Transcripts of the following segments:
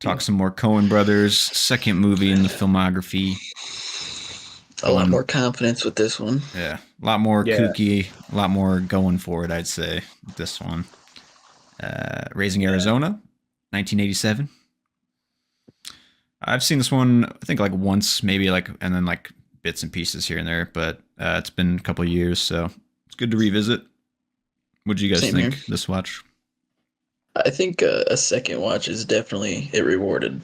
talk some more Coen brothers. Second movie in the filmography. A lot more confidence with this one. Yeah, a lot more kooky, a lot more going for it, I'd say, with this one. Raising Arizona, 1987. I've seen this one, I think, like once, maybe, like, and then like bits and pieces here and there, but it's been a couple of years, so it's good to revisit. What do you guys Same think here. this watch? I think a second watch is definitely it rewarded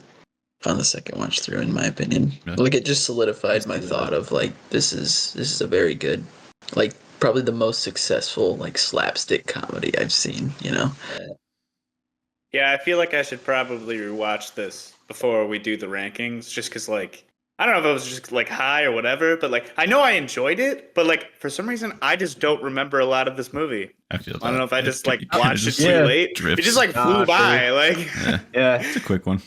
on the second watch through, in my opinion. Yeah. Like it just solidified my thought of like this is a very good, like probably the most successful like slapstick comedy I've seen. You know. Yeah, I feel like I should probably rewatch this before we do the rankings, just because, like, I don't know if I was just, like, high or whatever, but, like, I know I enjoyed it, but, like, for some reason, I just don't remember a lot of this movie. I feel that. I don't know if I just, like, kinda watched it just, too late. drifts. It just, like, flew by, like... Yeah. It's a quick one.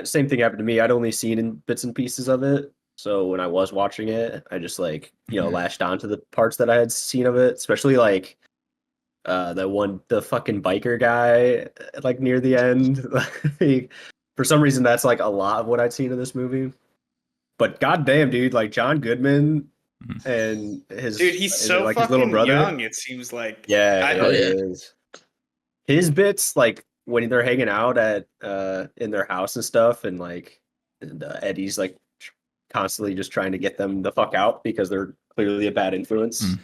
Same thing happened to me. I'd only seen in bits and pieces of it. So when I was watching it, I just, like, latched onto the parts that I had seen of it, especially, like, the fucking biker guy, like, near the end. For some reason, that's, like, a lot of what I'd seen in this movie. But goddamn, dude, like, John Goodman and his... Dude, he's so like, fucking his little brother. young, it seems like. Yeah, I- it is. His bits, like, when they're hanging out at in their house and stuff, and, like, Eddie's, like, constantly just trying to get them the fuck out because they're clearly a bad influence.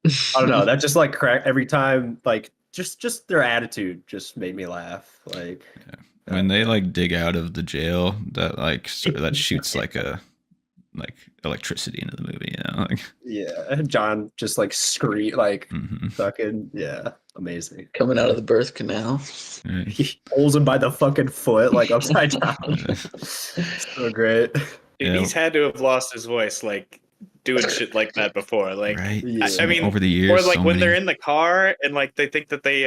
I don't know. That just like crack every time. Like just their attitude just made me laugh. Like when they like dig out of the jail, that like that shoots like electricity into the movie. You know, like yeah, John just like scream like fucking amazing. Coming out of the birth canal. Right. He pulls him by the fucking foot like upside down. So great. Dude, he's had to have lost his voice, like, doing shit like that before. Like, right. Yeah. I mean, over the years, or like so when many... they're in the car and like they think that they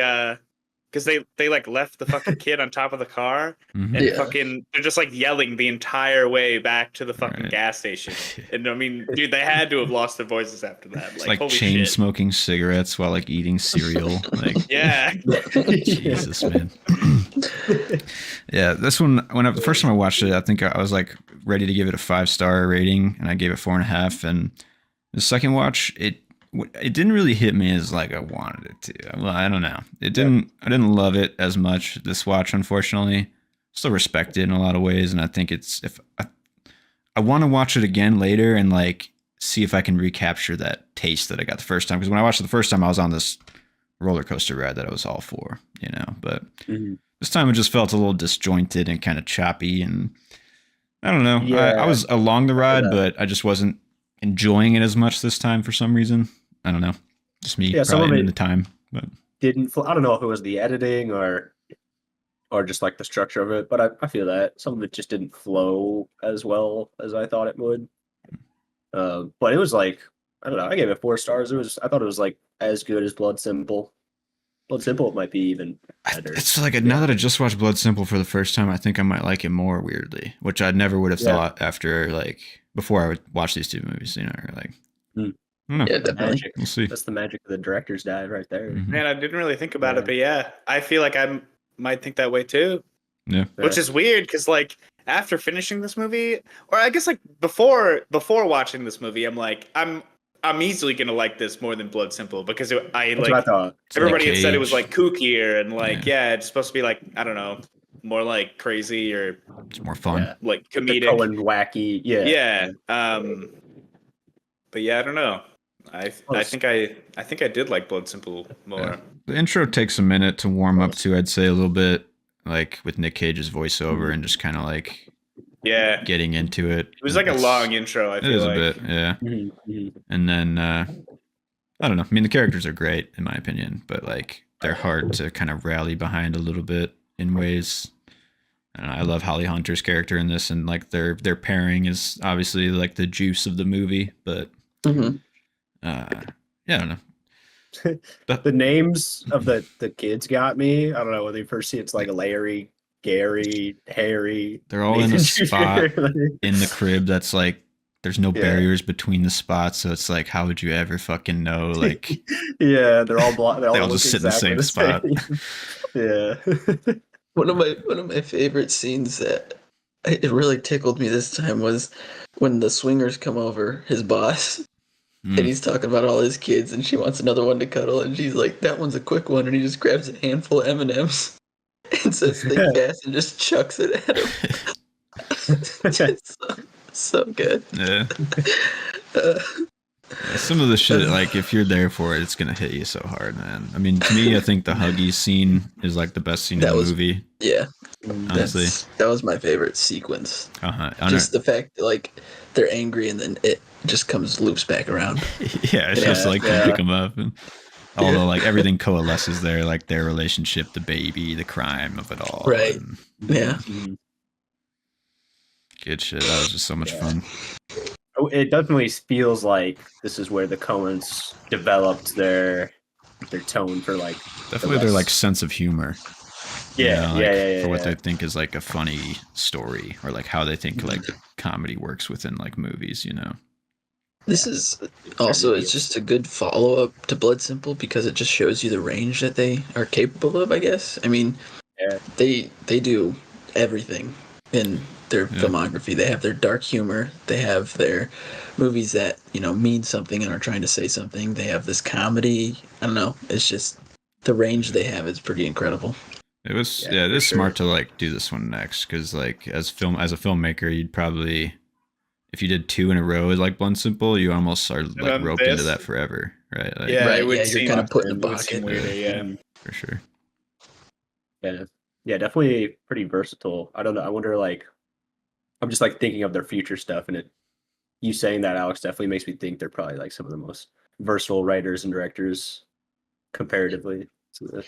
because they like left the fucking kid on top of the car and fucking they're just like yelling the entire way back to the fucking gas station. And I mean, dude, they had to have lost their voices after that. It's like like holy chain shit. smoking cigarettes while like eating cereal. Like Yeah. Jesus, man. Yeah, this one, the first time I watched it, I think I was like ready to give it a 5-star rating, and I gave it 4.5. And the second watch, it didn't really hit me as like I wanted it to. Well, I don't know. It didn't. I didn't love it as much this watch, unfortunately. Still respect it in a lot of ways, and I think it's if I want to watch it again later and like see if I can recapture that taste that I got the first time. Because when I watched it the first time, I was on this roller coaster ride that I was all for, you know. But this time it just felt a little disjointed and kind of choppy, and I don't know. Yeah. I was along the ride, but I just wasn't enjoying it as much this time for some reason. I don't know. Just me probably in the time. But didn't I don't know if it was the editing or just like the structure of it, but I feel that some of it just didn't flow as well as I thought it would. But it was like, I don't know, I gave it 4 stars. I thought it was like as good as Blood Simple. Blood Simple might be even better. It's like now that I just watched Blood Simple for the first time, I think I might like it more, weirdly, which I never would have thought after like before I would watch these two movies, you know, or like I don't know. Yeah, definitely. We'll see. That's the magic of the director's dive right there. Man, I didn't really think about it, but yeah, I feel like I might think that way too. Yeah. Which is weird because like after finishing this movie, or I guess like before watching this movie, I'm like I'm easily gonna like this more than Blood Simple because That's what I thought. everybody had said it was like kookier and like it's supposed to be like I don't know, more like crazy or it's more fun, like comedic, the Coen wacky, yeah. But yeah, I don't know. I think I did like Blood Simple more. Yeah. The intro takes a minute to warm up to, I'd say a little bit, like with Nick Cage's voiceover and just kind of like getting into it. It was like a long intro. I feel it is like. a bit, yeah. And then I don't know. I mean, the characters are great in my opinion, but like they're hard to kind of rally behind a little bit in ways. I love Holly Hunter's character in this, and like their pairing is obviously like the juice of the movie, but. Yeah, I don't know. The names of the kids got me. I don't know when you first see it's like Larry, Gary, Harry. They're all in a spot in the crib that's like there's no barriers between the spots, so it's like how would you ever fucking know? Like yeah, they're all they all just sit in the same spot. Yeah. One of my favorite scenes that it really tickled me this time was when the swingers come over, his boss, and he's talking about all his kids, and she wants another one to cuddle, and she's like, "That one's a quick one," and he just grabs a handful of M&Ms and says, "Think fast," and just chucks it at him. It's so good. Yeah. Some of the shit, like if you're there for it, it's gonna hit you so hard, man. I mean, to me, I think the Huggies scene is like the best scene in the movie. Yeah, honestly, that was my favorite sequence. Just the fact that, like, they're angry and then it just loops back around. Yeah, it's just like to pick them up, and although like everything coalesces there, like their relationship, the baby, the crime of it all. Right. And, Yeah. Good shit. That was just so much fun. It definitely feels like this is where the Coens developed their tone for like definitely their like sense of humor. Yeah, for what they think is like a funny story, or like how they think like comedy works within like movies, you know. This is also, it's just a good follow up to Blood Simple because it just shows you the range that they are capable of, I guess. I mean, they do everything in their filmography. They have their dark humor, they have their movies that, you know, mean something and are trying to say something. They have this comedy. I don't know. It's just the range they have is pretty incredible. It was it is smart to like do this one next, because like as a filmmaker, you'd probably, if you did 2 in a row as like Blunt Simple, you almost are like roped into that forever, right? Like, you're kind of put in the pocket. For sure. Yeah, definitely pretty versatile. I don't know. I wonder, like, I'm just like thinking of their future stuff, and you saying that, Alex, definitely makes me think they're probably like some of the most versatile writers and directors comparatively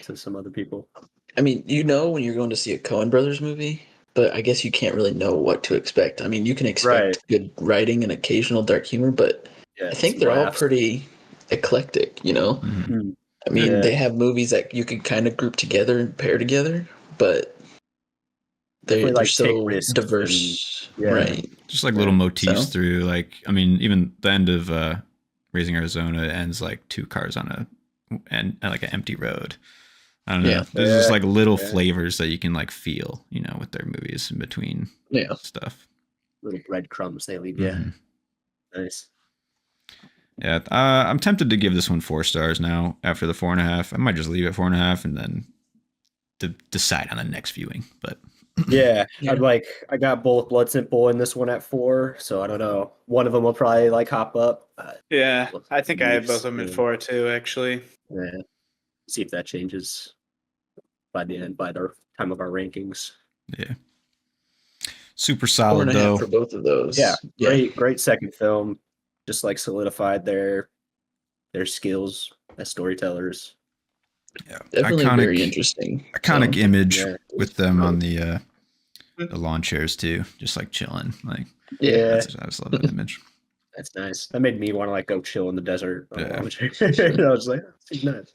to some other people. I mean, you know, when you're going to see a Coen Brothers movie, but I guess you can't really know what to expect. I mean, you can expect good writing and occasional dark humor, but I think they're all pretty eclectic, you know? Mm-hmm. I mean, they have movies that you can kind of group together and pair together, but they're like so diverse, right? Just like little motifs through, like, I mean, even the end of Raising Arizona ends like 2 cars on like an empty road. I don't know. There's just like little flavors that you can like feel, you know, with their movies in between stuff. Little breadcrumbs they leave. Yeah. Nice. Yeah. I'm tempted to give this one 4 stars now after the 4.5. I might just leave it 4.5 and then to decide on the next viewing. But I got both Blood Simple and this one at 4, so I don't know. One of them will probably like hop up. Yeah, I think I have both of them at 4 too, actually. Yeah. See if that changes by the time of our rankings. Yeah. Super solid though for both of those. Yeah. Great second film. Just like solidified their skills as storytellers. Yeah. Definitely very interesting. Iconic image with them on the lawn chairs too, just like chilling. Like I just love that image. That's nice. That made me want to like go chill in the desert. I was like, that's nice.